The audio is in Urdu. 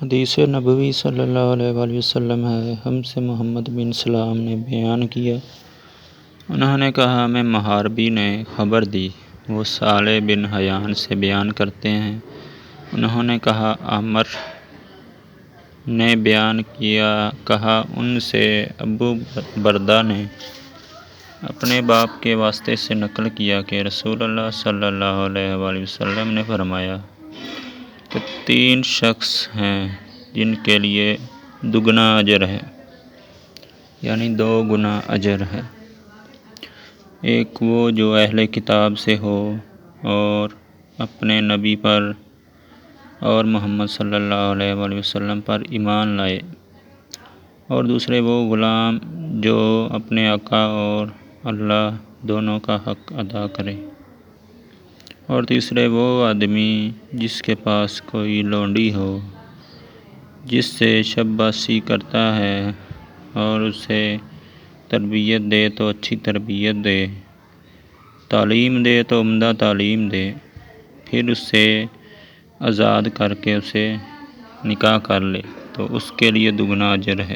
حدیث نبوی صلی اللہ علیہ وآلہ وسلم ہے۔ ہم سے محمد بن سلام نے بیان کیا، انہوں نے کہا ہمیں محاربی نے خبر دی، وہ صالح بن حیان سے بیان کرتے ہیں، انہوں نے کہا عامر نے بیان کیا، کہا ان سے ابو بردہ نے اپنے باپ کے واسطے سے نقل کیا کہ رسول اللہ صلی اللہ علیہ وآلہ وسلم نے فرمایا کہ 3 شخص ہیں جن کے لیے دگنا اجر ہے، یعنی 2 گنا اجر ہے۔ ایک وہ جو اہل کتاب سے ہو اور اپنے نبی پر اور محمد صلی اللہ علیہ وآلہ وسلم پر ایمان لائے، اور دوسرے وہ غلام جو اپنے آقا اور اللہ دونوں کا حق ادا کرے، اور تیسرے وہ آدمی جس کے پاس کوئی لونڈی ہو، جس سے شاباشی کرتا ہے اور اسے تربیت دے تو اچھی تربیت دے، تعلیم دے تو عمدہ تعلیم دے، پھر اسے آزاد کر کے اسے نکاح کر لے تو اس کے لیے دگنا اجر ہے۔